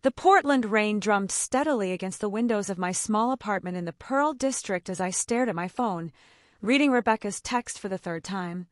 The Portland rain drummed steadily against the windows of my small apartment in the Pearl District as I stared at my phone, reading Rebecca's text for the third time.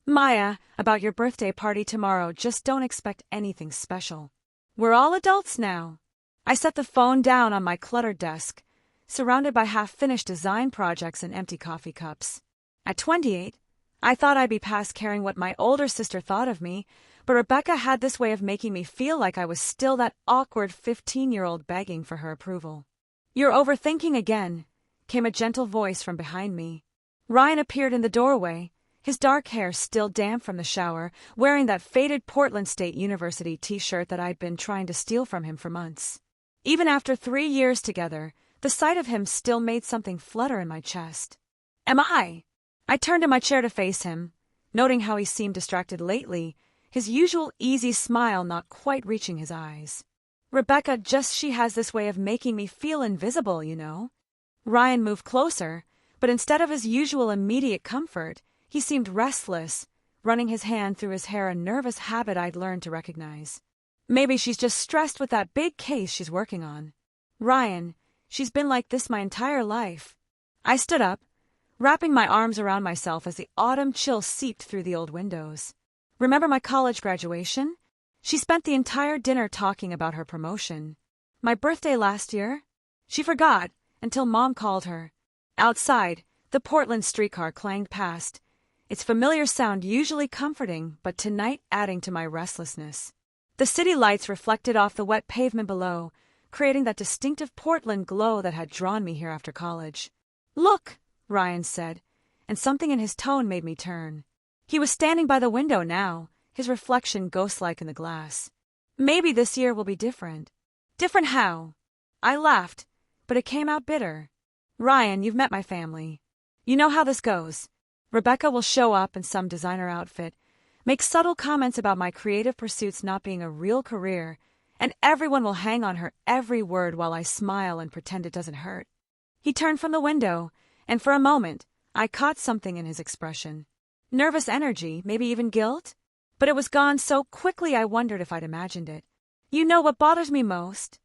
Maya, about your birthday party tomorrow, just don't expect anything special. We're all adults now. I set the phone down on my cluttered desk, surrounded by half-finished design projects and empty coffee cups. At 28, I thought I'd be past caring what my older sister thought of me, but Rebecca had this way of making me feel like I was still that awkward 15-year-old begging for her approval. You're overthinking again, came a gentle voice from behind me. Ryan appeared in the doorway, his dark hair still damp from the shower, wearing that faded Portland State University t-shirt that I'd been trying to steal from him for months. Even after 3 years together, the sight of him still made something flutter in my chest. Am I? I turned in my chair to face him, noting how he seemed distracted lately, his usual easy smile not quite reaching his eyes. Rebecca, she has this way of making me feel invisible, you know. Ryan moved closer, but instead of his usual immediate comfort, he seemed restless, running his hand through his hair, a nervous habit I'd learned to recognize. Maybe she's just stressed with that big case she's working on. Ryan, she's been like this my entire life. I stood up, wrapping my arms around myself as the autumn chill seeped through the old windows. Remember my college graduation? She spent the entire dinner talking about her promotion. My birthday last year? She forgot, until Mom called her. Outside, the Portland streetcar clanged past, its familiar sound usually comforting, but tonight adding to my restlessness. The city lights reflected off the wet pavement below, creating that distinctive Portland glow that had drawn me here after college. Look, Ryan said, and something in his tone made me turn. He was standing by the window now, his reflection ghost-like in the glass. Maybe this year will be different. Different how? I laughed, but it came out bitter. Ryan, you've met my family. You know how this goes. Rebecca will show up in some designer outfit, make subtle comments about my creative pursuits not being a real career, and everyone will hang on her every word while I smile and pretend it doesn't hurt. He turned from the window, and for a moment, I caught something in his expression. Nervous energy, maybe even guilt? But it was gone so quickly I wondered if I'd imagined it. You know what bothers me most?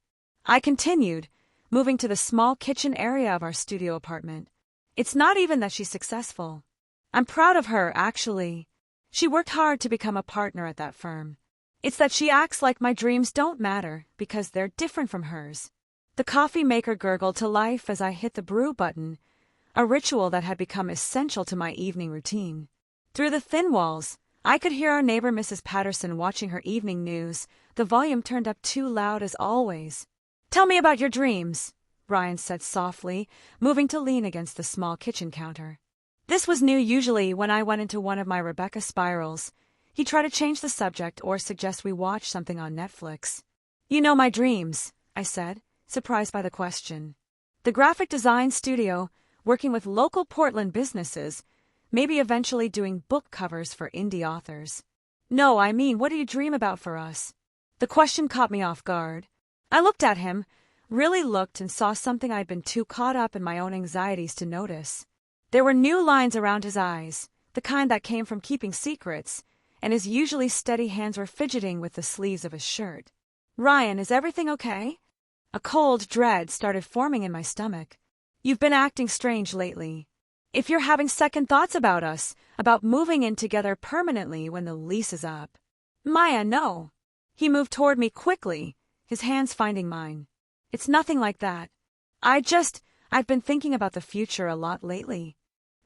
I continued, moving to the small kitchen area of our studio apartment. It's not even that she's successful. I'm proud of her, actually. She worked hard to become a partner at that firm. It's that she acts like my dreams don't matter because they're different from hers. The coffee maker gurgled to life as I hit the brew button, a ritual that had become essential to my evening routine. Through the thin walls, I could hear our neighbor Mrs. Patterson watching her evening news, the volume turned up too loud as always. Tell me about your dreams, Ryan said softly, moving to lean against the small kitchen counter. This was new. Usually when I went into one of my Rebecca spirals, he'd try to change the subject or suggest we watch something on Netflix. You know my dreams, I said, surprised by the question. The graphic design studio, working with local Portland businesses, maybe eventually doing book covers for indie authors. No, I mean, what do you dream about for us? The question caught me off guard. I looked at him, really looked, and saw something I'd been too caught up in my own anxieties to notice. There were new lines around his eyes, the kind that came from keeping secrets, and his usually steady hands were fidgeting with the sleeves of his shirt. Ryan, is everything okay? A cold dread started forming in my stomach. You've been acting strange lately. If you're having second thoughts about us, about moving in together permanently when the lease is up. Maya, no. He moved toward me quickly, his hands finding mine. It's nothing like that. I've been thinking about the future a lot lately.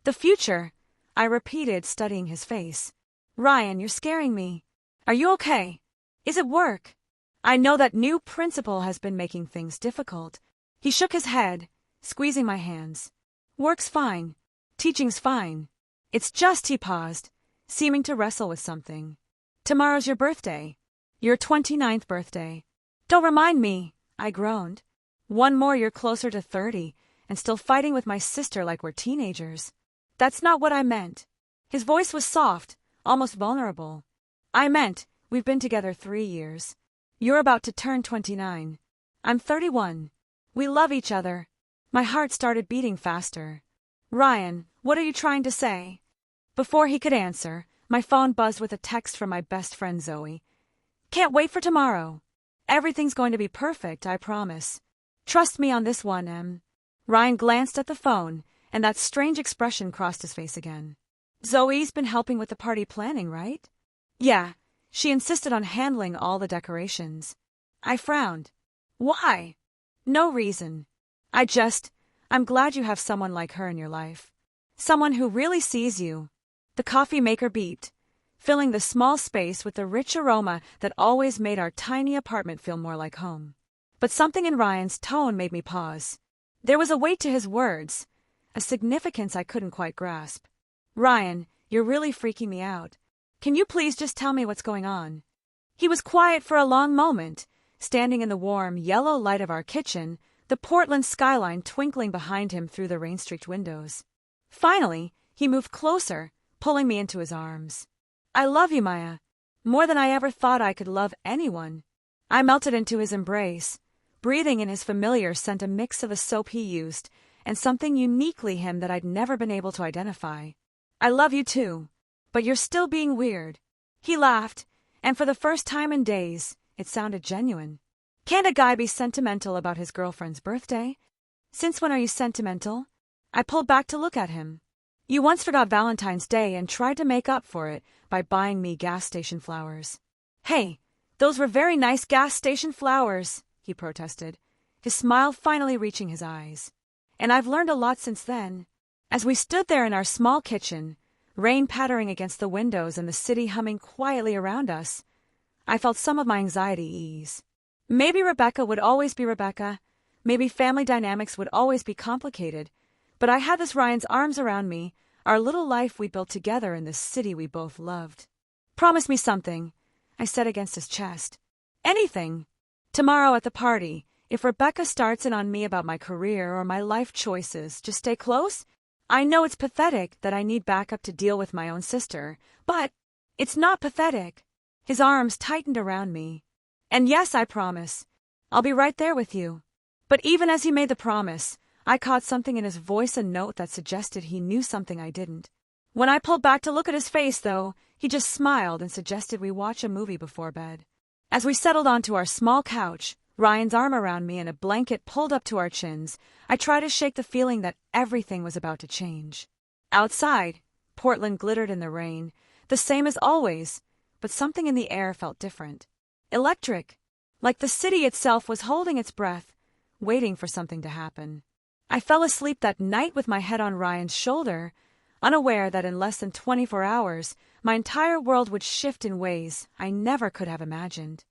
The future? I repeated, studying his face. Ryan, you're scaring me. Are you okay? Is it work? I know that new principal has been making things difficult. He shook his head, squeezing my hands. Work's fine. Teaching's fine. It's just, he paused, seeming to wrestle with something. Tomorrow's your birthday. Your 29th birthday. Don't remind me, I groaned. One more year closer to 30, and still fighting with my sister like we're teenagers. That's not what I meant. His voice was soft, almost vulnerable. I meant, we've been together 3 years. You're about to turn 29. I'm 31. We love each other. My heart started beating faster. Ryan, what are you trying to say? Before he could answer, my phone buzzed with a text from my best friend Zoe. Can't wait for tomorrow. Everything's going to be perfect, I promise. Trust me on this one, Em. Ryan glanced at the phone, and that strange expression crossed his face again. Zoe's been helping with the party planning, right? Yeah, she insisted on handling all the decorations. I frowned. Why? No reason. I'm glad you have someone like her in your life. Someone who really sees you. The coffee maker beeped, filling the small space with the rich aroma that always made our tiny apartment feel more like home. But something in Ryan's tone made me pause. There was a weight to his words, a significance I couldn't quite grasp. Ryan, you're really freaking me out. Can you please just tell me what's going on? He was quiet for a long moment, standing in the warm, yellow light of our kitchen, the Portland skyline twinkling behind him through the rain-streaked windows. Finally, he moved closer, pulling me into his arms. I love you, Maya. More than I ever thought I could love anyone. I melted into his embrace, breathing in his familiar scent, a mix of the soap he used and something uniquely him that I'd never been able to identify. I love you too, but you're still being weird. He laughed, and for the first time in days, it sounded genuine. Can't a guy be sentimental about his girlfriend's birthday? Since when are you sentimental? I pulled back to look at him. You once forgot Valentine's Day and tried to make up for it by buying me gas station flowers. Hey, those were very nice gas station flowers, he protested, his smile finally reaching his eyes. And I've learned a lot since then. As we stood there in our small kitchen, rain pattering against the windows and the city humming quietly around us, I felt some of my anxiety ease. Maybe Rebecca would always be Rebecca. Maybe family dynamics would always be complicated. But I had this Ryan's arms around me, our little life we built together in this city we both loved. Promise me something, I said against his chest. Anything. Tomorrow at the party, if Rebecca starts in on me about my career or my life choices, just stay close. I know it's pathetic that I need backup to deal with my own sister, but it's not pathetic. His arms tightened around me. And yes, I promise. I'll be right there with you. But even as he made the promise, I caught something in his voice, a note that suggested he knew something I didn't. When I pulled back to look at his face, though, he just smiled and suggested we watch a movie before bed. As we settled onto our small couch, Ryan's arm around me and a blanket pulled up to our chins, I tried to shake the feeling that everything was about to change. Outside, Portland glittered in the rain, the same as always, but something in the air felt different. Electric, like the city itself was holding its breath, waiting for something to happen. I fell asleep that night with my head on Ryan's shoulder, unaware that in less than 24 hours, my entire world would shift in ways I never could have imagined.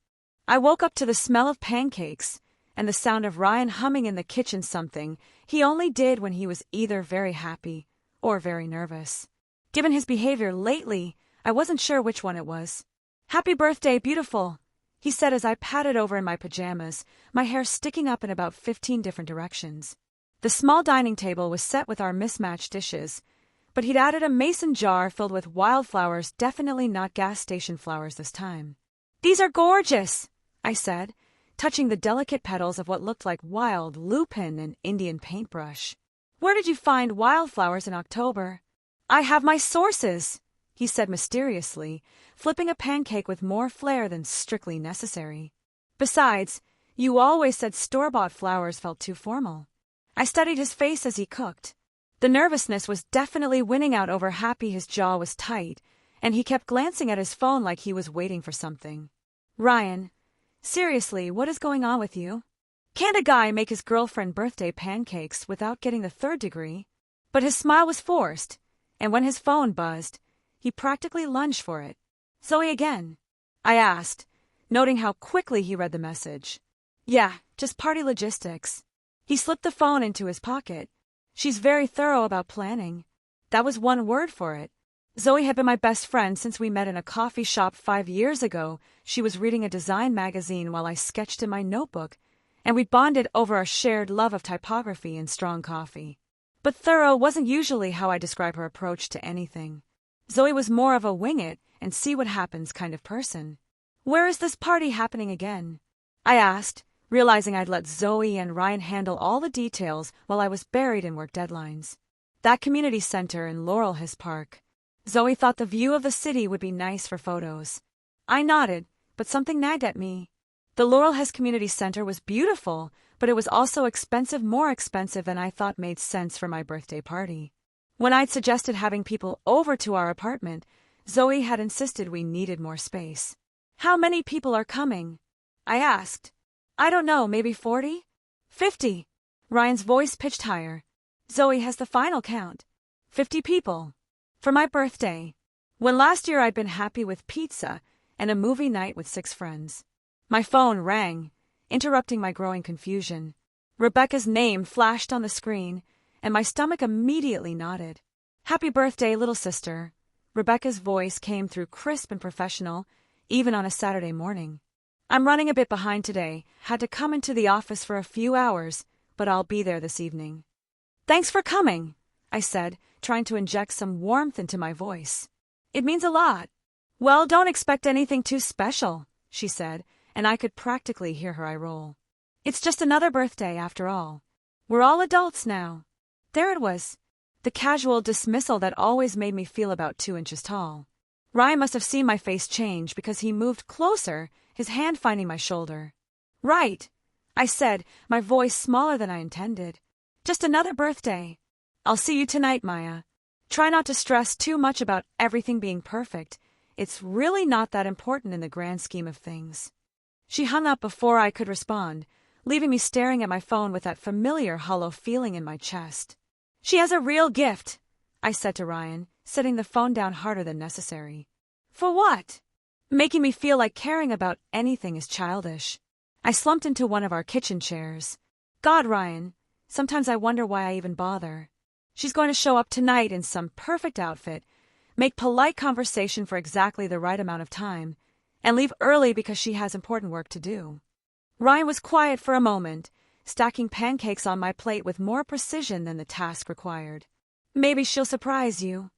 I woke up to the smell of pancakes and the sound of Ryan humming in the kitchen, something he only did when he was either very happy or very nervous. Given his behavior lately, I wasn't sure which one it was. "Happy birthday, beautiful," he said as I padded over in my pajamas, my hair sticking up in about 15 different directions. The small dining table was set with our mismatched dishes, but he'd added a mason jar filled with wildflowers, definitely not gas station flowers this time. "These are gorgeous," I said, touching the delicate petals of what looked like wild lupin and Indian paintbrush. "Where did you find wildflowers in October?" "I have my sources," he said mysteriously, flipping a pancake with more flair than strictly necessary. "Besides, you always said store-bought flowers felt too formal." I studied his face as he cooked. The nervousness was definitely winning out over happy. His jaw was tight, and he kept glancing at his phone like he was waiting for something. "Ryan, seriously, what is going on with you? Can't a guy make his girlfriend birthday pancakes without getting the third degree?" But his smile was forced, and when his phone buzzed, he practically lunged for it. "Zoe again?" I asked, noting how quickly he read the message. "Yeah, just party logistics." He slipped the phone into his pocket. "She's very thorough about planning." That was one word for it. Zoe had been my best friend since we met in a coffee shop 5 years ago. She was reading a design magazine while I sketched in my notebook, and we bonded over our shared love of typography and strong coffee. But thorough wasn't usually how I describe her approach to anything. Zoe was more of a wing it and see what happens kind of person. "Where is this party happening again?" I asked, realizing I'd let Zoe and Ryan handle all the details while I was buried in work deadlines. "That community center in Laurel Hills Park." Zoe thought the view of the city would be nice for photos. I nodded, but something nagged at me. The Laurel Hills Community Center was beautiful, but it was also expensive, more expensive than I thought made sense for my birthday party. When I'd suggested having people over to our apartment, Zoe had insisted we needed more space. How many people are coming? I asked. I don't know, maybe 40? 50. Ryan's voice pitched higher. Zoe has the final count. 50 people. For my birthday. When last year I'd been happy with pizza and a movie night with 6 friends. My phone rang, interrupting my growing confusion. Rebecca's name flashed on the screen, and my stomach immediately knotted. Happy birthday, little sister. Rebecca's voice came through crisp and professional, even on a Saturday morning. I'm running a bit behind today, had to come into the office for a few hours, but I'll be there this evening. Thanks for coming, I said, trying to inject some warmth into my voice. It means a lot. Well, don't expect anything too special, she said, and I could practically hear her eye roll. It's just another birthday, after all. We're all adults now. There it was. The casual dismissal that always made me feel about 2 inches tall. Ryan must have seen my face change because he moved closer, his hand finding my shoulder. Right, I said, my voice smaller than I intended. Just another birthday. I'll see you tonight, Maya. Try not to stress too much about everything being perfect. It's really not that important in the grand scheme of things. She hung up before I could respond, leaving me staring at my phone with that familiar hollow feeling in my chest. She has a real gift, I said to Ryan, setting the phone down harder than necessary. For what? Making me feel like caring about anything is childish. I slumped into one of our kitchen chairs. God, Ryan, sometimes I wonder why I even bother. She's going to show up tonight in some perfect outfit, make polite conversation for exactly the right amount of time, and leave early because she has important work to do. Ryan was quiet for a moment, stacking pancakes on my plate with more precision than the task required. Maybe she'll surprise you.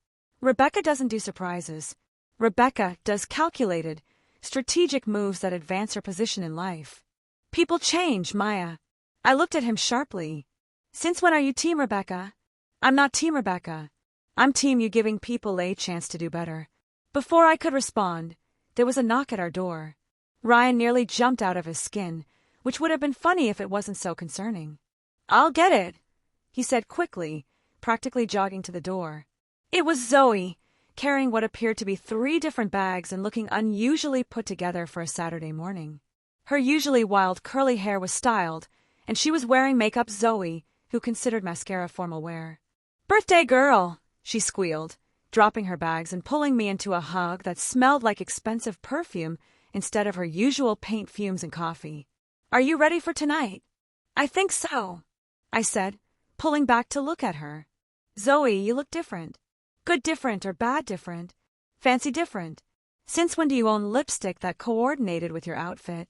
Rebecca doesn't do surprises. Rebecca does calculated, strategic moves that advance her position in life. People change, Maya. I looked at him sharply. Since when are you Team Rebecca? I'm not Team Rebecca. I'm Team you giving people a chance to do better. Before I could respond, there was a knock at our door. Ryan nearly jumped out of his skin, which would have been funny if it wasn't so concerning. I'll get it, he said quickly, practically jogging to the door. It was Zoe, carrying what appeared to be 3 different bags and looking unusually put together for a Saturday morning. Her usually wild curly hair was styled, and she was wearing makeup. Zoe, who considered mascara formal wear. Birthday girl, she squealed, dropping her bags and pulling me into a hug that smelled like expensive perfume instead of her usual paint fumes and coffee. Are you ready for tonight? I think so, I said, pulling back to look at her. Zoe, you look different. Good different or bad different? Fancy different. Since when do you own lipstick that coordinated with your outfit?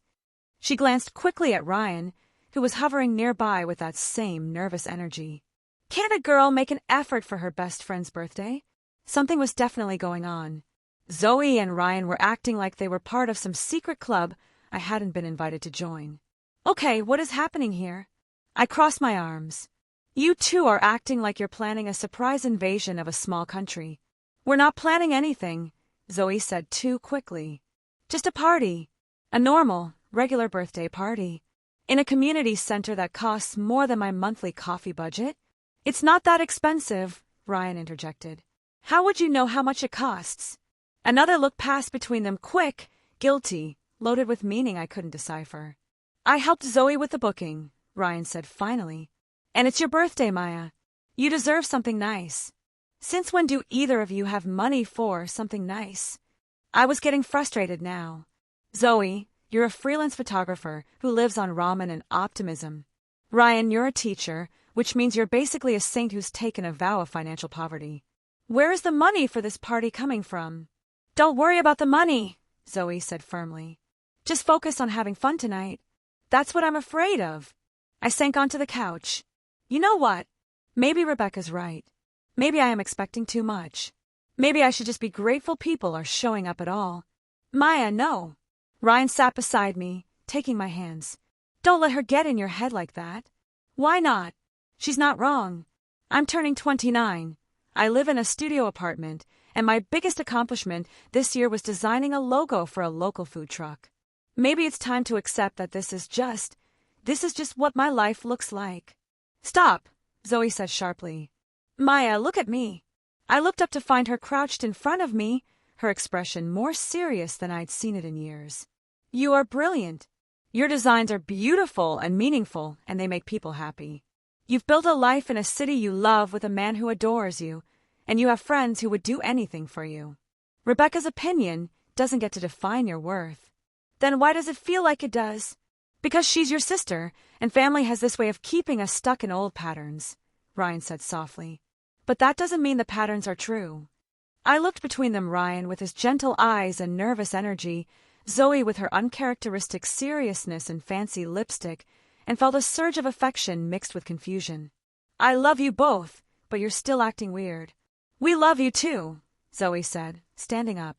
She glanced quickly at Ryan, who was hovering nearby with that same nervous energy. Can't a girl make an effort for her best friend's birthday? Something was definitely going on. Zoe and Ryan were acting like they were part of some secret club I hadn't been invited to join. Okay, what is happening here? I crossed my arms. You two are acting like you're planning a surprise invasion of a small country. We're not planning anything, Zoe said too quickly. Just a party. A normal, regular birthday party. In a community center that costs more than my monthly coffee budget? It's not that expensive, Ryan interjected. How would you know how much it costs? Another look passed between them, quick, guilty, loaded with meaning I couldn't decipher. I helped Zoe with the booking, Ryan said finally. And it's your birthday, Maya. You deserve something nice. Since when do either of you have money for something nice? I was getting frustrated now. Zoe, you're a freelance photographer who lives on ramen and optimism. Ryan, you're a teacher, which means you're basically a saint who's taken a vow of financial poverty. Where is the money for this party coming from? Don't worry about the money, Zoe said firmly. Just focus on having fun tonight. That's what I'm afraid of. I sank onto the couch. You know what? Maybe Rebecca's right. Maybe I am expecting too much. Maybe I should just be grateful people are showing up at all. Maya, no. Ryan sat beside me, taking my hands. Don't let her get in your head like that. Why not? She's not wrong. I'm turning 29. I live in a studio apartment, and my biggest accomplishment this year was designing a logo for a local food truck. Maybe it's time to accept that this is just what my life looks like. Stop, Zoe said sharply. Maya, look at me. I looked up to find her crouched in front of me, her expression more serious than I'd seen it in years. You are brilliant. Your designs are beautiful and meaningful, and they make people happy. You've built a life in a city you love with a man who adores you, and you have friends who would do anything for you. Rebecca's opinion doesn't get to define your worth. Then why does it feel like it does? Because she's your sister, and family has this way of keeping us stuck in old patterns, Ryan said softly. But that doesn't mean the patterns are true. I looked between them, Ryan with his gentle eyes and nervous energy, Zoe with her uncharacteristic seriousness and fancy lipstick, and felt a surge of affection mixed with confusion. I love you both, but you're still acting weird. We love you too, Zoe said, standing up.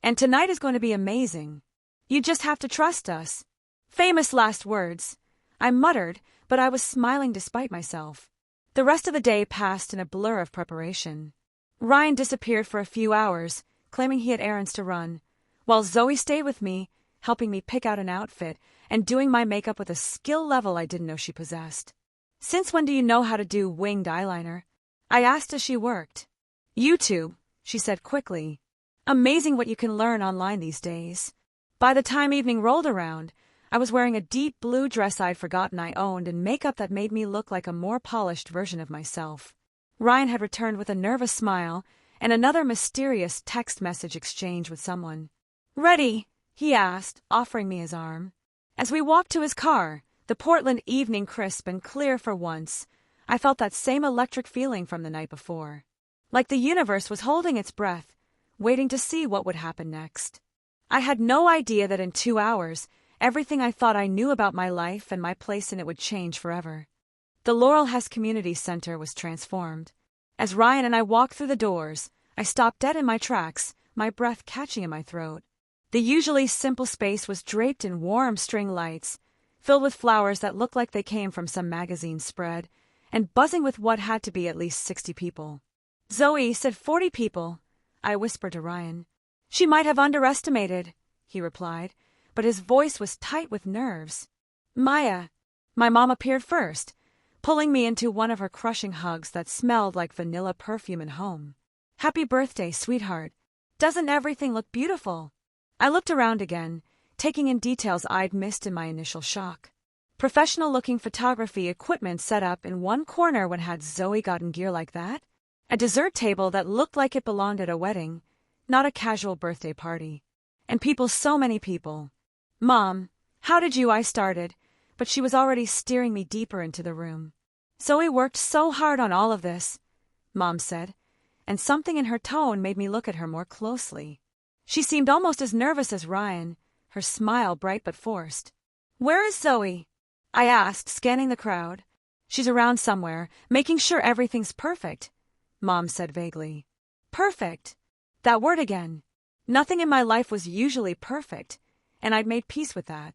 And tonight is going to be amazing. You just have to trust us. Famous last words. I muttered, but I was smiling despite myself. The rest of the day passed in a blur of preparation. Ryan disappeared for a few hours, claiming he had errands to run, while Zoe stayed with me, helping me pick out an outfit and doing my makeup with a skill level I didn't know she possessed. Since when do you know how to do winged eyeliner? I asked as she worked. YouTube, she said quickly. Amazing what you can learn online these days. By the time evening rolled around, I was wearing a deep blue dress I'd forgotten I owned and makeup that made me look like a more polished version of myself. Ryan had returned with a nervous smile and another mysterious text message exchange with someone. Ready? He asked, offering me his arm. As we walked to his car, the Portland evening crisp and clear for once, I felt that same electric feeling from the night before. Like the universe was holding its breath, waiting to see what would happen next. I had no idea that in 2 hours, everything I thought I knew about my life and my place in it would change forever. The Laurel Hess Community Center was transformed. As Ryan and I walked through the doors, I stopped dead in my tracks, my breath catching in my throat. The usually simple space was draped in warm string lights, filled with flowers that looked like they came from some magazine spread, and buzzing with what had to be at least 60 people. Zoe said 40 people, I whispered to Ryan. She might have underestimated, he replied, but his voice was tight with nerves. Maya. My mom appeared first, pulling me into one of her crushing hugs that smelled like vanilla perfume and home. Happy birthday, sweetheart. Doesn't everything look beautiful? I looked around again, taking in details I'd missed in my initial shock. Professional-looking photography equipment set up in one corner. When had Zoe gotten gear like that? A dessert table that looked like it belonged at a wedding, not a casual birthday party. And people, so many people. Mom, how did you? I started, but she was already steering me deeper into the room. Zoe worked so hard on all of this, Mom said, and something in her tone made me look at her more closely. She seemed almost as nervous as Ryan, her smile bright but forced. Where is Zoe? I asked, scanning the crowd. She's around somewhere, making sure everything's perfect, Mom said vaguely. Perfect. That word again. Nothing in my life was usually perfect, and I'd made peace with that.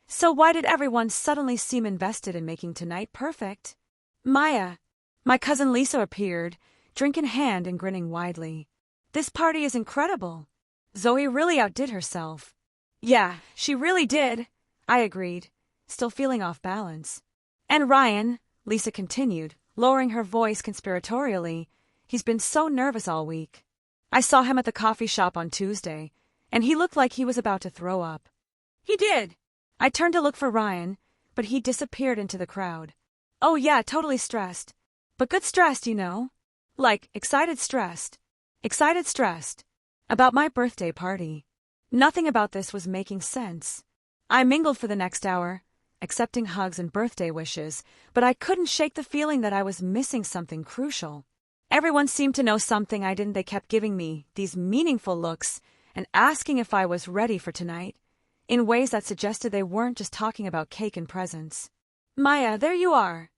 So why did everyone suddenly seem invested in making tonight perfect? Maya. My cousin Lisa appeared, drink in hand and grinning widely. This party is incredible. Zoe really outdid herself. Yeah, she really did, I agreed, still feeling off balance. And Ryan, Lisa continued, lowering her voice conspiratorially, he's been so nervous all week. I saw him at the coffee shop on Tuesday, and he looked like he was about to throw up. He did. I turned to look for Ryan, but he disappeared into the crowd. Oh yeah, totally stressed. But good stressed, you know. Like, excited stressed. Excited stressed. About my birthday party. Nothing about this was making sense. I mingled for the next hour, accepting hugs and birthday wishes, but I couldn't shake the feeling that I was missing something crucial. Everyone seemed to know something I didn't. They kept giving me these meaningful looks and asking if I was ready for tonight, in ways that suggested they weren't just talking about cake and presents. Maya, there you are.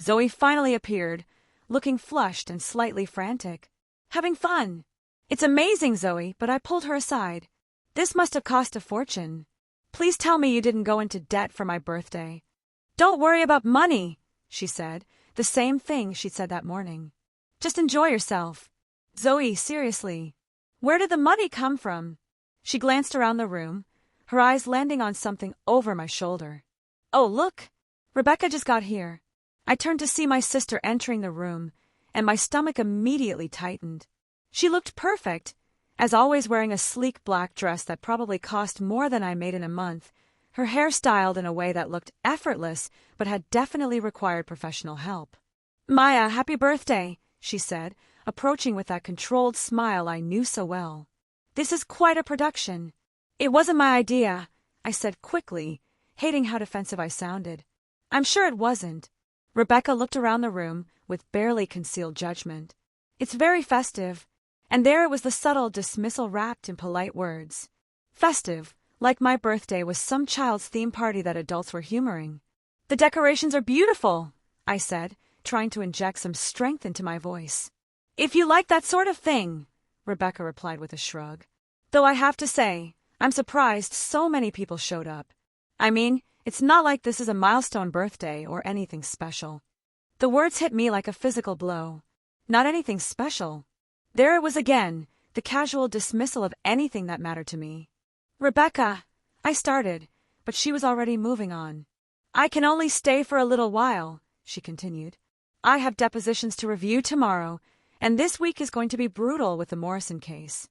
Zoe finally appeared, looking flushed and slightly frantic. Having fun. It's amazing, Zoe, but I pulled her aside. This must have cost a fortune. Please tell me you didn't go into debt for my birthday. Don't worry about money, she said, the same thing she'd said that morning. Just enjoy yourself. Zoe, seriously. Where did the money come from? She glanced around the room, her eyes landing on something over my shoulder. "Oh, look! Rebecca just got here." I turned to see my sister entering the room, and my stomach immediately tightened. She looked perfect, as always wearing a sleek black dress that probably cost more than I made in a month, her hair styled in a way that looked effortless but had definitely required professional help. "Maya, happy birthday," she said, approaching with that controlled smile I knew so well. "This is quite a production." "It wasn't my idea," I said quickly, hating how defensive I sounded. "I'm sure it wasn't." Rebecca looked around the room with barely concealed judgment. "It's very festive." And there it was, the subtle dismissal wrapped in polite words. Festive, like my birthday was some child's theme party that adults were humoring. "The decorations are beautiful," I said, trying to inject some strength into my voice. "If you like that sort of thing," Rebecca replied with a shrug. "Though I have to say, I'm surprised so many people showed up. I mean, it's not like this is a milestone birthday or anything special." The words hit me like a physical blow. Not anything special. There it was again, the casual dismissal of anything that mattered to me. "Rebecca," I started, but she was already moving on. "I can only stay for a little while," she continued. "I have depositions to review tomorrow, and this week is going to be brutal with the Morrison case."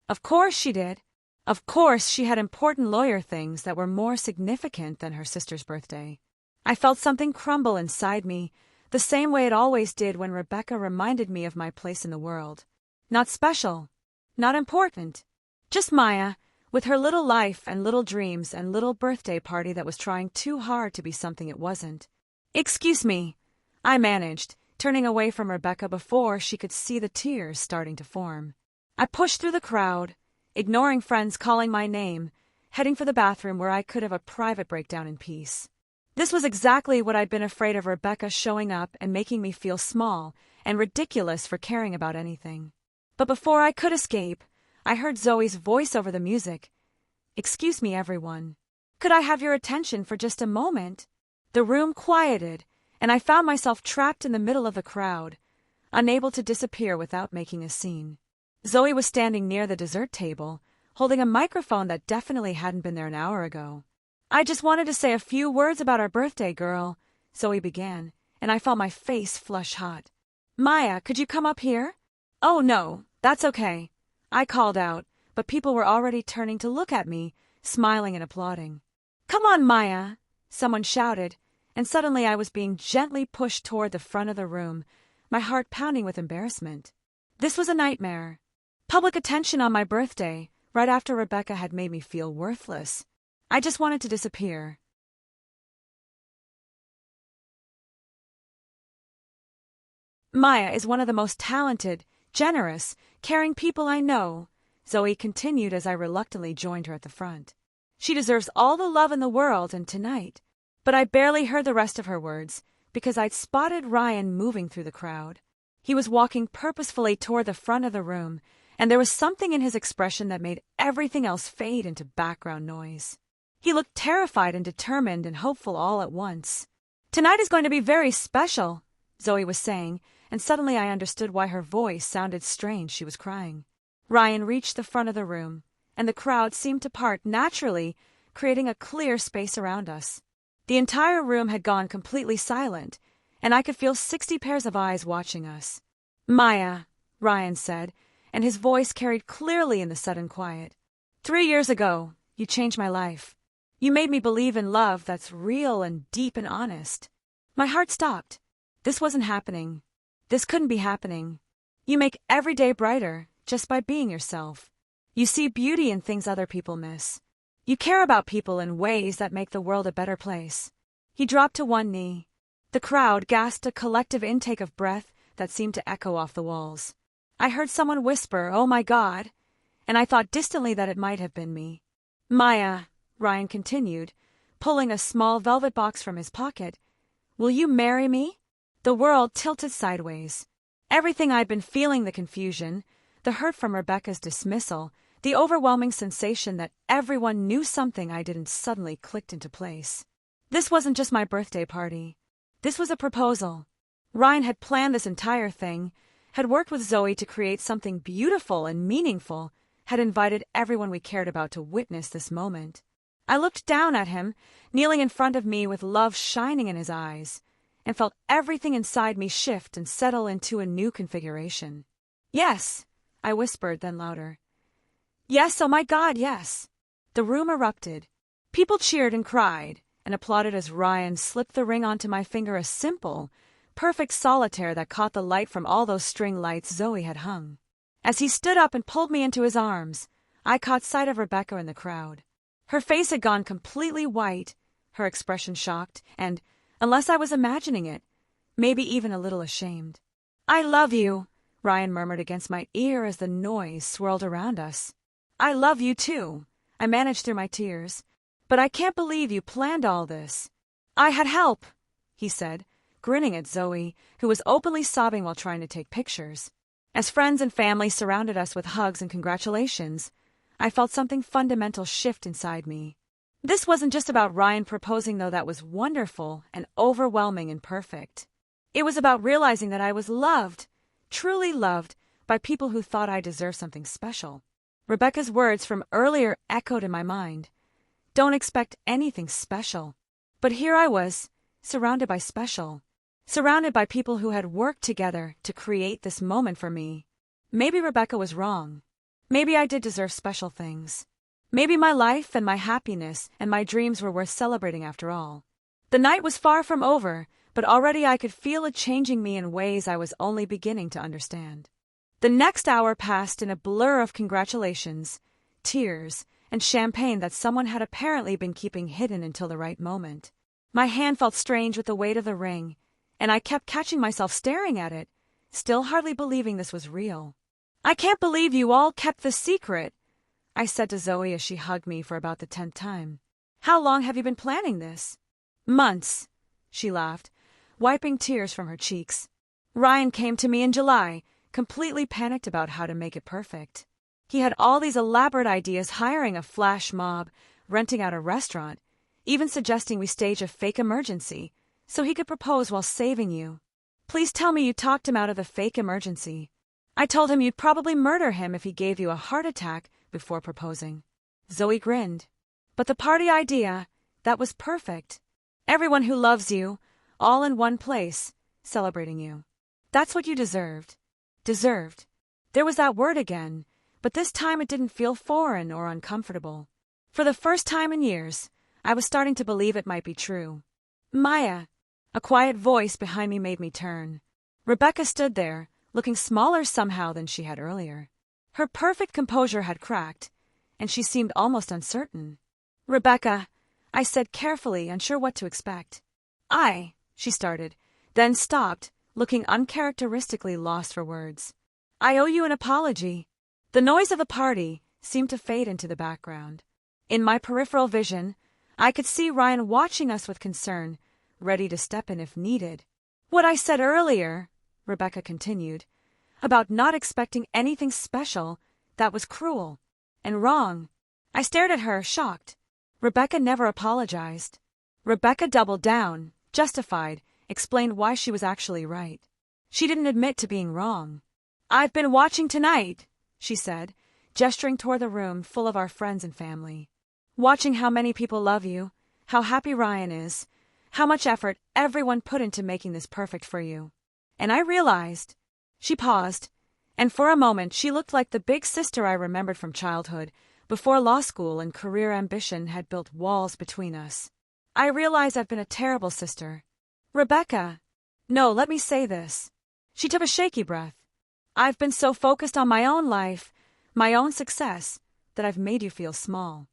Of course she did. Of course she had important lawyer things that were more significant than her sister's birthday. I felt something crumble inside me, the same way it always did when Rebecca reminded me of my place in the world. Not special, not important, just Maya, with her little life and little dreams and little birthday party that was trying too hard to be something it wasn't. "Excuse me," I managed, turning away from Rebecca before she could see the tears starting to form. I pushed through the crowd, ignoring friends calling my name, heading for the bathroom where I could have a private breakdown in peace. This was exactly what I'd been afraid of, Rebecca showing up and making me feel small and ridiculous for caring about anything. But before I could escape, I heard Zoe's voice over the music. "Excuse me, everyone. Could I have your attention for just a moment?" The room quieted, and I found myself trapped in the middle of the crowd, unable to disappear without making a scene. Zoe was standing near the dessert table, holding a microphone that definitely hadn't been there an hour ago. "I just wanted to say a few words about our birthday, girl," Zoe began, and I felt my face flush hot. "Maya, could you come up here?" "Oh no, that's okay," I called out, but people were already turning to look at me, smiling and applauding. "Come on, Maya," someone shouted, and suddenly I was being gently pushed toward the front of the room, my heart pounding with embarrassment. This was a nightmare. Public attention on my birthday, right after Rebecca had made me feel worthless. I just wanted to disappear. "Maya is one of the most talented, generous, caring people I know," Zoe continued as I reluctantly joined her at the front. "She deserves all the love in the world, and tonight." But I barely heard the rest of her words, because I'd spotted Ryan moving through the crowd. He was walking purposefully toward the front of the room, and there was something in his expression that made everything else fade into background noise. He looked terrified and determined and hopeful all at once. "Tonight is going to be very special," Zoe was saying, and suddenly I understood why her voice sounded strange. She was crying. Ryan reached the front of the room, and the crowd seemed to part naturally, creating a clear space around us. The entire room had gone completely silent, and I could feel 60 pairs of eyes watching us. "Maya," Ryan said, and his voice carried clearly in the sudden quiet. "3 years ago, you changed my life. You made me believe in love that's real and deep and honest." My heart stopped. This wasn't happening. This couldn't be happening. You make every day brighter just by being yourself. You see beauty in things other people miss. You care about people in ways that make the world a better place. He dropped to one knee. The crowd gasped a collective intake of breath that seemed to echo off the walls. I heard someone whisper, "Oh my God," and I thought distantly that it might have been me. "Maya," Ryan continued, pulling a small velvet box from his pocket, "will you marry me?" The world tilted sideways. Everything I'd been feeling, the confusion, the hurt from Rebecca's dismissal, the overwhelming sensation that everyone knew something I didn't, suddenly clicked into place. This wasn't just my birthday party. This was a proposal. Ryan had planned this entire thing, had worked with Zoe to create something beautiful and meaningful, had invited everyone we cared about to witness this moment. I looked down at him, kneeling in front of me with love shining in his eyes, and felt everything inside me shift and settle into a new configuration. "Yes," I whispered, then louder. "Yes, oh my God, yes." The room erupted. People cheered and cried, and applauded as Ryan slipped the ring onto my finger, a simple, perfect solitaire that caught the light from all those string lights Zoe had hung. As he stood up and pulled me into his arms, I caught sight of Rebecca in the crowd. Her face had gone completely white, her expression shocked, and, unless I was imagining it, maybe even a little ashamed. "I love you," Ryan murmured against my ear as the noise swirled around us. "I love you too," I managed through my tears. "But I can't believe you planned all this." "I had help," he said, grinning at Zoe, who was openly sobbing while trying to take pictures. As friends and family surrounded us with hugs and congratulations, I felt something fundamental shift inside me. This wasn't just about Ryan proposing, though that was wonderful and overwhelming and perfect. It was about realizing that I was loved, truly loved, by people who thought I deserved something special. Rebecca's words from earlier echoed in my mind. Don't expect anything special. But here I was, surrounded by special. Surrounded by people who had worked together to create this moment for me. Maybe Rebecca was wrong. Maybe I did deserve special things. Maybe my life and my happiness and my dreams were worth celebrating after all. The night was far from over, but already I could feel it changing me in ways I was only beginning to understand. The next hour passed in a blur of congratulations, tears, and champagne that someone had apparently been keeping hidden until the right moment. My hand felt strange with the weight of the ring, and I kept catching myself staring at it, still hardly believing this was real. "I can't believe you all kept this secret," I said to Zoe as she hugged me for about the 10th time. "How long have you been planning this?" "Months," she laughed, wiping tears from her cheeks. "Ryan came to me in July, completely panicked about how to make it perfect. He had all these elaborate ideas, hiring a flash mob, renting out a restaurant, even suggesting we stage a fake emergency so he could propose while saving you. Please tell me you talked him out of the fake emergency. I told him you'd probably murder him if he gave you a heart attack before proposing." Zoe grinned. "But the party idea, that was perfect. Everyone who loves you, all in one place, celebrating you. That's what you deserved." Deserved. There was that word again, but this time it didn't feel foreign or uncomfortable. For the first time in years, I was starting to believe it might be true. "Maya," a quiet voice behind me made me turn. Rebecca stood there, looking smaller somehow than she had earlier. Her perfect composure had cracked, and she seemed almost uncertain. "Rebecca," I said carefully, unsure what to expect. She started, then stopped, looking uncharacteristically lost for words. "I owe you an apology." The noise of the party seemed to fade into the background. In my peripheral vision, I could see Ryan watching us with concern, ready to step in if needed. "What I said earlier," Rebecca continued, "about not expecting anything special, that was cruel and wrong." I stared at her, shocked. Rebecca never apologized. Rebecca doubled down, justified, explained why she was actually right. She didn't admit to being wrong. "I've been watching tonight," she said, gesturing toward the room full of our friends and family. "Watching how many people love you, how happy Ryan is, how much effort everyone put into making this perfect for you. And I realized..." She paused, and for a moment she looked like the big sister I remembered from childhood, before law school and career ambition had built walls between us. "I realize I've been a terrible sister. Rebecca, no, let me say this." She took a shaky breath. "I've been so focused on my own life, my own success, that I've made you feel small.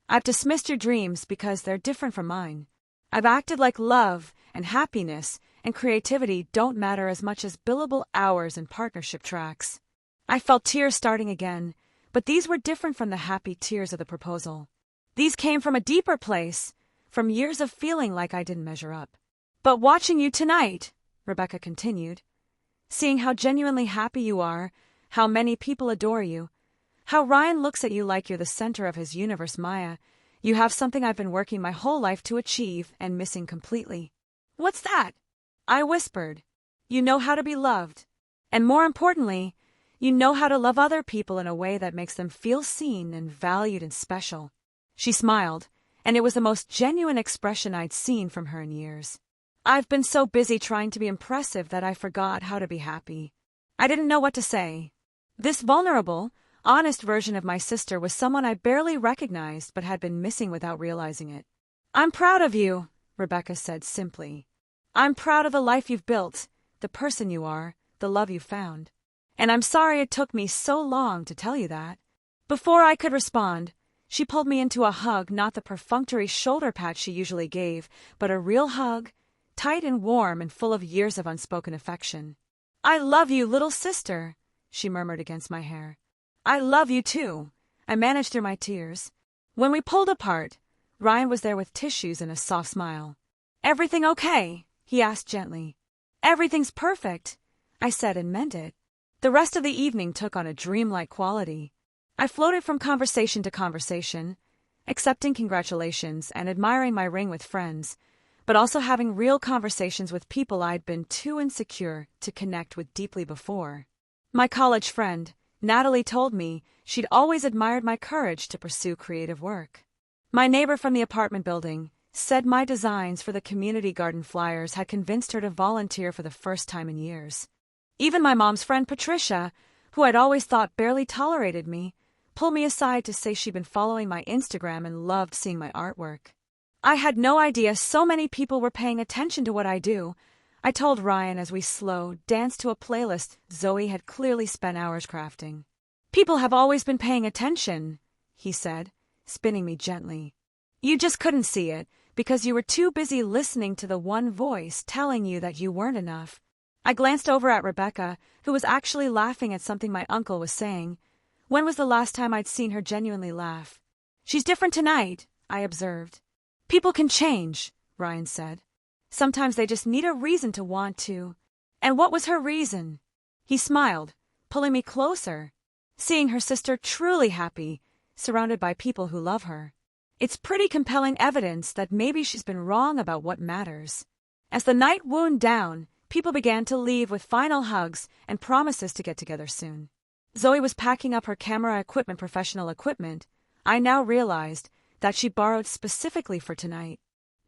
I've dismissed your dreams because they're different from mine. I've acted like love and happiness and creativity don't matter as much as billable hours and partnership tracks." I felt tears starting again, but these were different from the happy tears of the proposal. These came from a deeper place, from years of feeling like I didn't measure up. "But watching you tonight," Rebecca continued, "seeing how genuinely happy you are, how many people adore you, how Ryan looks at you like you're the center of his universe, Maya, you have something I've been working my whole life to achieve and missing completely." "What's that?" I whispered. "You know how to be loved. And more importantly, you know how to love other people in a way that makes them feel seen and valued and special." She smiled, and it was the most genuine expression I'd seen from her in years. I've been so busy trying to be impressive that I forgot how to be happy. I didn't know what to say. This vulnerable, honest version of my sister was someone I barely recognized but had been missing without realizing it. "I'm proud of you," Rebecca said simply. "I'm proud of the life you've built, the person you are, the love you found. And I'm sorry it took me so long to tell you that." Before I could respond, she pulled me into a hug, not the perfunctory shoulder pat she usually gave, but a real hug, tight and warm and full of years of unspoken affection. "I love you, little sister," she murmured against my hair. "I love you too," I managed through my tears. When we pulled apart, Ryan was there with tissues and a soft smile. "Everything okay?" he asked gently. "Everything's perfect," I said and meant it. The rest of the evening took on a dreamlike quality. I floated from conversation to conversation, accepting congratulations and admiring my ring with friends, but also having real conversations with people I'd been too insecure to connect with deeply before. My college friend, Natalie, told me she'd always admired my courage to pursue creative work. My neighbor from the apartment building said my designs for the community garden flyers had convinced her to volunteer for the first time in years. Even my mom's friend Patricia, who I'd always thought barely tolerated me, pulled me aside to say she'd been following my Instagram and loved seeing my artwork. I had no idea so many people were paying attention to what I do, I told Ryan as we danced to a playlist Zoe had clearly spent hours crafting. "People have always been paying attention," he said, spinning me gently. "You just couldn't see it, because you were too busy listening to the one voice telling you that you weren't enough." I glanced over at Rebecca, who was actually laughing at something my uncle was saying. When was the last time I'd seen her genuinely laugh? "She's different tonight," I observed. "People can change," Ryan said. "Sometimes they just need a reason to want to." "And what was her reason?" He smiled, pulling me closer. "Seeing her sister truly happy, surrounded by people who love her. It's pretty compelling evidence that maybe she's been wrong about what matters." As the night wound down, people began to leave with final hugs and promises to get together soon. Zoe was packing up her camera equipment, professional equipment. I now realized that she borrowed specifically for tonight.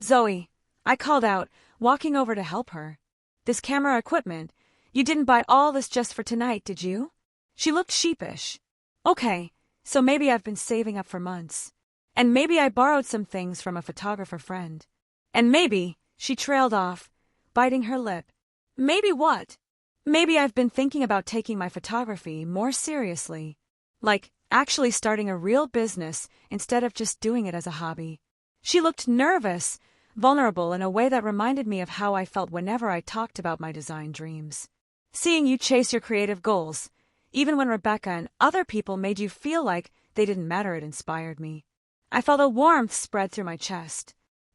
"Zoe," I called out, walking over to help her. "This camera equipment, you didn't buy all this just for tonight, did you?" She looked sheepish. "Okay, so maybe I've been saving up for months. And maybe I borrowed some things from a photographer friend. And maybe," she trailed off, biting her lip. "Maybe what? Maybe I've been thinking about taking my photography more seriously. Like, actually starting a real business instead of just doing it as a hobby." She looked nervous, vulnerable in a way that reminded me of how I felt whenever I talked about my design dreams. Seeing you chase your creative goals, even when Rebecca and other people made you feel like they didn't matter, it inspired me. I felt a warmth spread through my chest.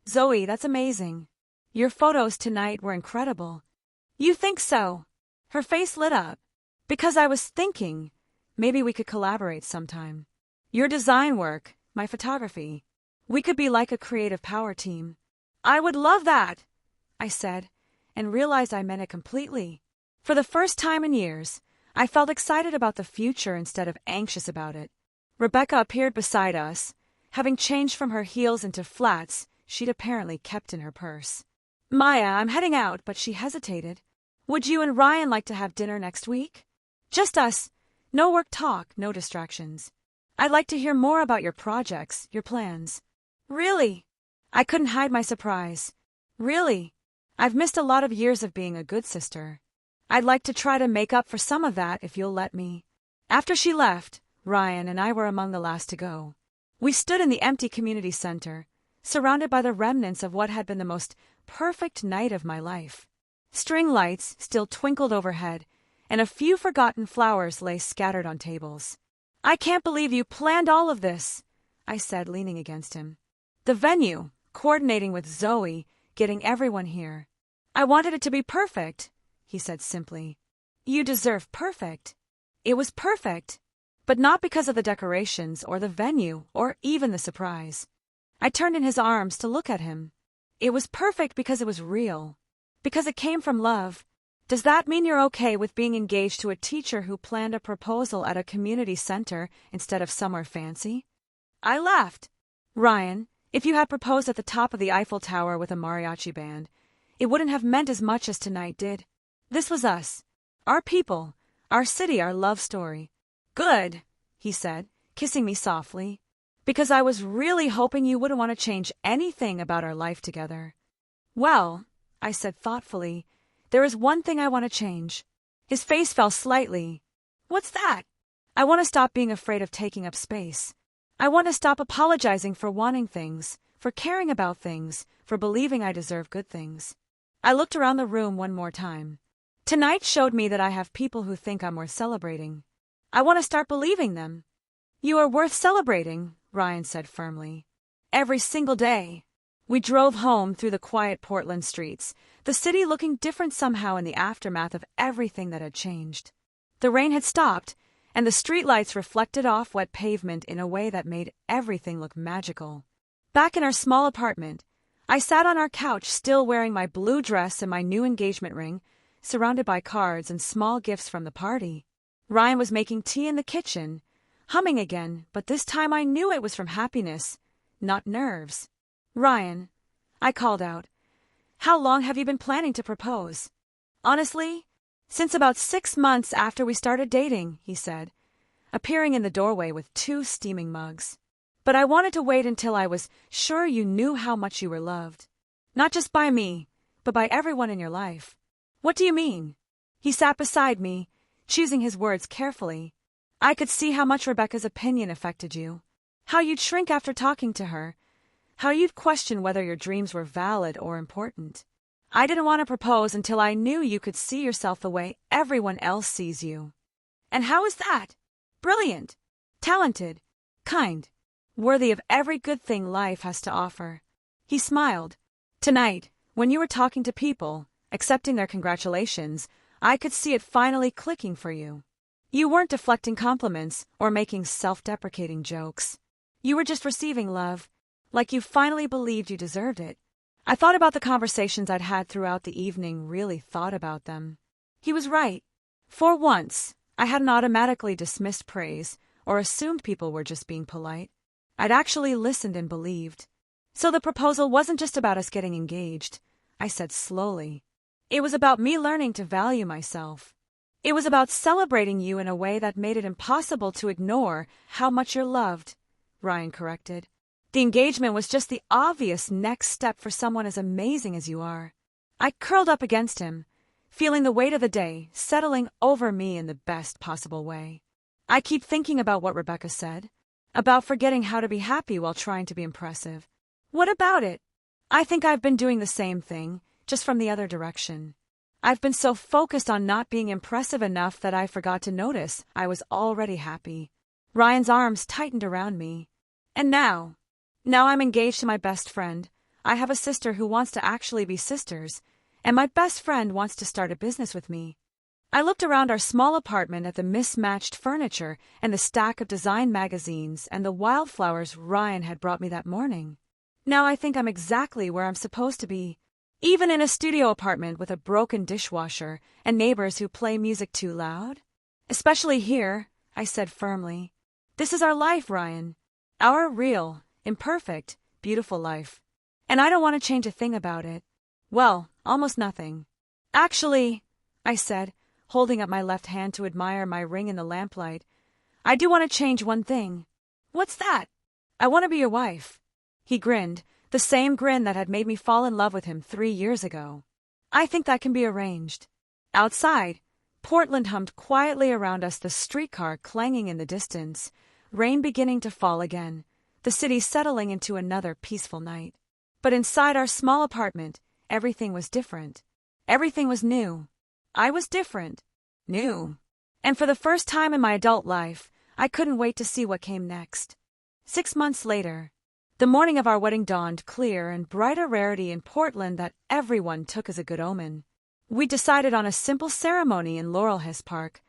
"Zoe, that's amazing. Your photos tonight were incredible." "You think so?" Her face lit up. "Because I was thinking, maybe we could collaborate sometime. Your design work, my photography. We could be like a creative power team." "I would love that," I said, and realized I meant it completely. For the first time in years, I felt excited about the future instead of anxious about it. Rebecca appeared beside us, having changed from her heels into flats she'd apparently kept in her purse. "Maya, I'm heading out," but she hesitated. "Would you and Ryan like to have dinner next week? Just us. No work talk, no distractions. I'd like to hear more about your projects, your plans." "Really?" I couldn't hide my surprise. "Really? I've missed a lot of years of being a good sister. I'd like to try to make up for some of that if you'll let me." After she left, Ryan and I were among the last to go. We stood in the empty community center, surrounded by the remnants of what had been the most perfect night of my life. String lights still twinkled overhead, and a few forgotten flowers lay scattered on tables. "I can't believe you planned all of this," I said, leaning against him. "The venue, coordinating with Zoe, getting everyone here. I wanted it to be perfect," he said simply. "You deserve perfect." It was perfect, but not because of the decorations or the venue or even the surprise. I turned in his arms to look at him. It was perfect because it was real, because it came from love. "Does that mean you're okay with being engaged to a teacher who planned a proposal at a community center instead of somewhere fancy?" I laughed. "Ryan, If you had proposed at the top of the Eiffel Tower with a mariachi band, it wouldn't have meant as much as tonight did. This was us. Our people. Our city, our love story. Good, he said, kissing me softly. Because I was really hoping you wouldn't want to change anything about our life together. Well, I said thoughtfully, there is one thing I want to change. His face fell slightly. What's that? I want to stop being afraid of taking up space. I want to stop apologizing for wanting things, for caring about things, for believing I deserve good things. I looked around the room one more time. Tonight showed me that I have people who think I'm worth celebrating. I want to start believing them. You are worth celebrating, Ryan said firmly. Every single day. We drove home through the quiet Portland streets, the city looking different somehow in the aftermath of everything that had changed. The rain had stopped, and the streetlights reflected off wet pavement in a way that made everything look magical. Back in our small apartment, I sat on our couch still wearing my blue dress and my new engagement ring, surrounded by cards and small gifts from the party. Ryan was making tea in the kitchen, humming again, but this time I knew it was from happiness, not nerves. Ryan, I called out, how long have you been planning to propose? Honestly, since about 6 months after we started dating, he said, appearing in the doorway with 2 steaming mugs. But I wanted to wait until I was sure you knew how much you were loved. Not just by me, but by everyone in your life. What do you mean? He sat beside me, choosing his words carefully. I could see how much Rebecca's opinion affected you. How you'd shrink after talking to her. How you'd question whether your dreams were valid or important. I didn't want to propose until I knew you could see yourself the way everyone else sees you. And how is that? Brilliant, talented, kind, worthy of every good thing life has to offer. He smiled. Tonight, when you were talking to people, accepting their congratulations, I could see it finally clicking for you. You weren't deflecting compliments or making self-deprecating jokes. You were just receiving love, like you finally believed you deserved it. I thought about the conversations I'd had throughout the evening, really thought about them. He was right. For once, I hadn't automatically dismissed praise or assumed people were just being polite. I'd actually listened and believed. So the proposal wasn't just about us getting engaged, I said slowly. It was about me learning to value myself. It was about celebrating you in a way that made it impossible to ignore how much you're loved, Ryan corrected. The engagement was just the obvious next step for someone as amazing as you are. I curled up against him, feeling the weight of the day settling over me in the best possible way. I keep thinking about what Rebecca said, about forgetting how to be happy while trying to be impressive. What about it? I think I've been doing the same thing, just from the other direction. I've been so focused on not being impressive enough that I forgot to notice I was already happy. Ryan's arms tightened around me. And now I'm engaged to my best friend. I have a sister who wants to actually be sisters, and my best friend wants to start a business with me. I looked around our small apartment at the mismatched furniture and the stack of design magazines and the wildflowers Ryan had brought me that morning. Now I think I'm exactly where I'm supposed to be, even in a studio apartment with a broken dishwasher and neighbors who play music too loud. Especially here, I said firmly. This is our life, Ryan. Our real, imperfect, beautiful life. And I don't want to change a thing about it. Well, almost nothing. Actually, I said, holding up my left hand to admire my ring in the lamplight, I do want to change one thing. What's that? I want to be your wife. He grinned, the same grin that had made me fall in love with him 3 years ago. I think that can be arranged. Outside, Portland hummed quietly around us, the streetcar clanging in the distance, rain beginning to fall again, the city settling into another peaceful night. But inside our small apartment, everything was different. Everything was new. I was different. New. And for the first time in my adult life, I couldn't wait to see what came next. 6 months later, the morning of our wedding dawned clear and bright, a rarity in Portland that everyone took as a good omen. We decided on a simple ceremony in Laurelhurst Park,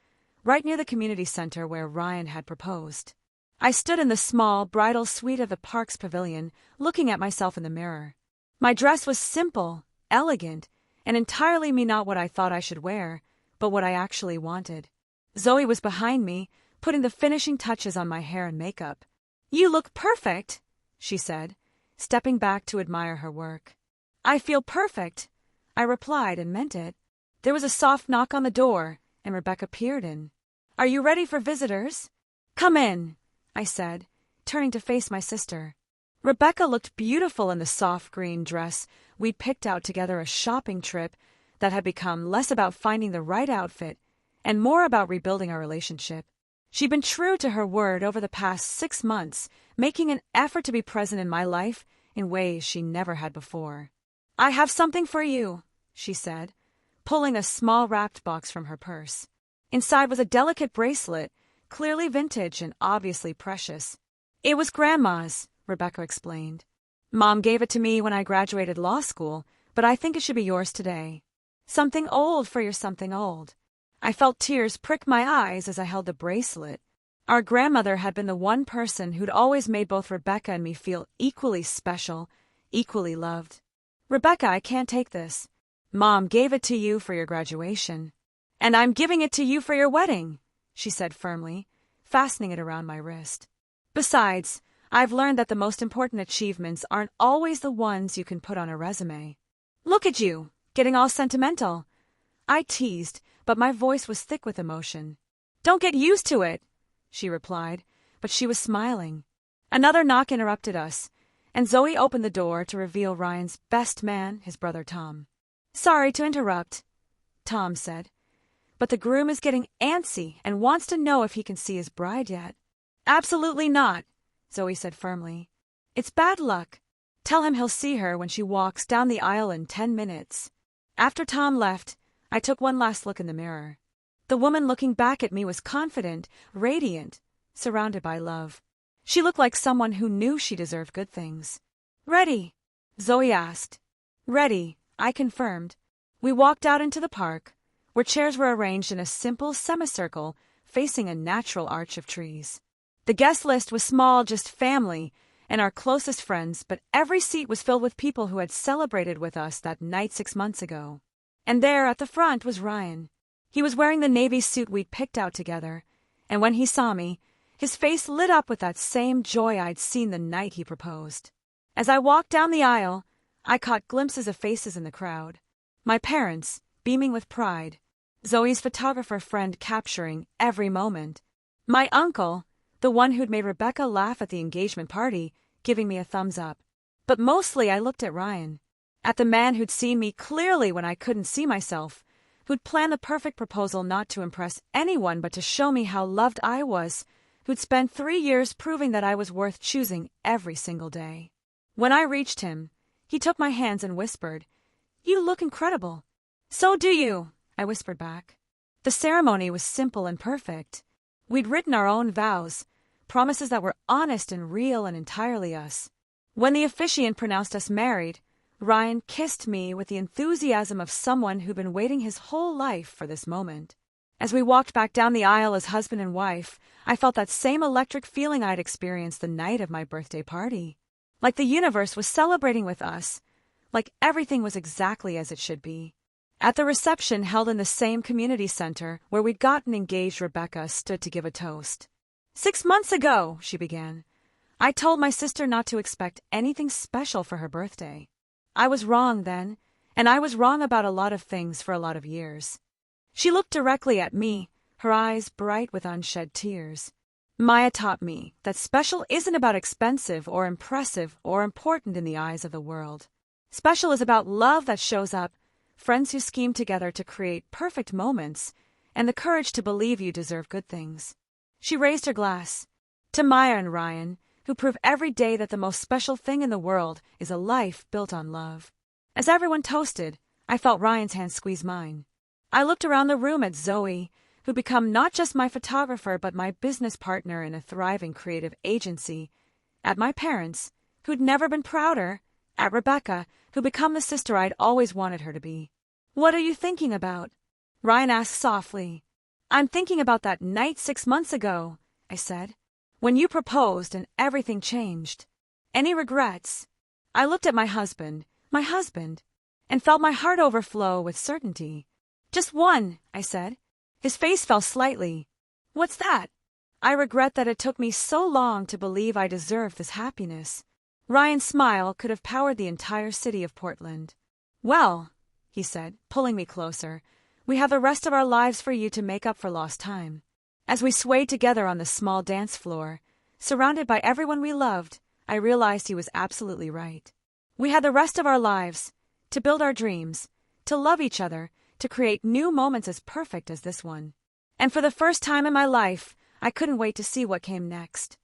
right near the community center where Ryan had proposed. I stood in the small, bridal suite of the park's pavilion, looking at myself in the mirror. My dress was simple, elegant, and entirely me, not what I thought I should wear, but what I actually wanted. Zoe was behind me, putting the finishing touches on my hair and makeup. "You look perfect," she said, stepping back to admire her work. "I feel perfect," I replied and meant it. There was a soft knock on the door, and Rebecca peered in. "Are you ready for visitors?" "Come in," I said, turning to face my sister. Rebecca looked beautiful in the soft green dress we'd picked out together a shopping trip that had become less about finding the right outfit and more about rebuilding our relationship. She'd been true to her word over the past 6 months, making an effort to be present in my life in ways she never had before. "I have something for you," she said, pulling a small wrapped box from her purse. Inside was a delicate bracelet, clearly vintage and obviously precious. "It was Grandma's," Rebecca explained. "Mom gave it to me when I graduated law school, but I think it should be yours today. Something old for your something old." I felt tears prick my eyes as I held the bracelet. Our grandmother had been the one person who'd always made both Rebecca and me feel equally special, equally loved. "Rebecca, I can't take this. Mom gave it to you for your graduation. And I'm giving it to you for your wedding," she said firmly, fastening it around my wrist. "Besides, I've learned that the most important achievements aren't always the ones you can put on a resume." "Look at you, getting all sentimental," I teased, but my voice was thick with emotion. "Don't get used to it," she replied, but she was smiling. Another knock interrupted us, and Zoe opened the door to reveal Ryan's best man, his brother Tom. "Sorry to interrupt," Tom said, "but the groom is getting antsy and wants to know if he can see his bride yet." "Absolutely not," Zoe said firmly. "It's bad luck. Tell him he'll see her when she walks down the aisle in 10 minutes. After Tom left, I took one last look in the mirror. The woman looking back at me was confident, radiant, surrounded by love. She looked like someone who knew she deserved good things. "Ready?" Zoe asked. "Ready," I confirmed. We walked out into the park, where chairs were arranged in a simple semicircle facing a natural arch of trees. The guest list was small, just family and our closest friends, but every seat was filled with people who had celebrated with us that night 6 months ago. And there at the front was Ryan. He was wearing the navy suit we'd picked out together, and when he saw me, his face lit up with that same joy I'd seen the night he proposed. As I walked down the aisle, I caught glimpses of faces in the crowd. My parents, beaming with pride, Zoe's photographer friend capturing every moment, my uncle, the one who'd made Rebecca laugh at the engagement party, giving me a thumbs up. But mostly I looked at Ryan, at the man who'd seen me clearly when I couldn't see myself, who'd planned the perfect proposal not to impress anyone but to show me how loved I was, who'd spent 3 years proving that I was worth choosing every single day. When I reached him, he took my hands and whispered, "You look incredible." "So do you," I whispered back. The ceremony was simple and perfect. We'd written our own vows, promises that were honest and real and entirely us. When the officiant pronounced us married, Ryan kissed me with the enthusiasm of someone who'd been waiting his whole life for this moment. As we walked back down the aisle as husband and wife, I felt that same electric feeling I'd experienced the night of my birthday party. Like the universe was celebrating with us, like everything was exactly as it should be. At the reception held in the same community center where we'd gotten engaged, Rebecca stood to give a toast. 6 months ago," she began, "I told my sister not to expect anything special for her birthday. I was wrong then, and I was wrong about a lot of things for a lot of years." She looked directly at me, her eyes bright with unshed tears. "Maya taught me that special isn't about expensive or impressive or important in the eyes of the world. Special is about love that shows up, friends who scheme together to create perfect moments, and the courage to believe you deserve good things." She raised her glass. "To Maya and Ryan, who prove every day that the most special thing in the world is a life built on love." As everyone toasted, I felt Ryan's hand squeeze mine. I looked around the room at Zoe, who'd become not just my photographer but my business partner in a thriving creative agency, at my parents, who'd never been prouder, at Rebecca, who'd become the sister I'd always wanted her to be. "What are you thinking about?" Ryan asked softly. "I'm thinking about that night 6 months ago," I said, "when you proposed and everything changed. Any regrets?" I looked at my husband, and felt my heart overflow with certainty. "Just one," I said. His face fell slightly. "What's that?" "I regret that it took me so long to believe I deserved this happiness. Ryan's smile could have powered the entire city of Portland. "Well," he said, pulling me closer, "we have the rest of our lives for you to make up for lost time." As we swayed together on the small dance floor, surrounded by everyone we loved, I realized he was absolutely right. We had the rest of our lives to build our dreams, to love each other, to create new moments as perfect as this one. And for the first time in my life, I couldn't wait to see what came next.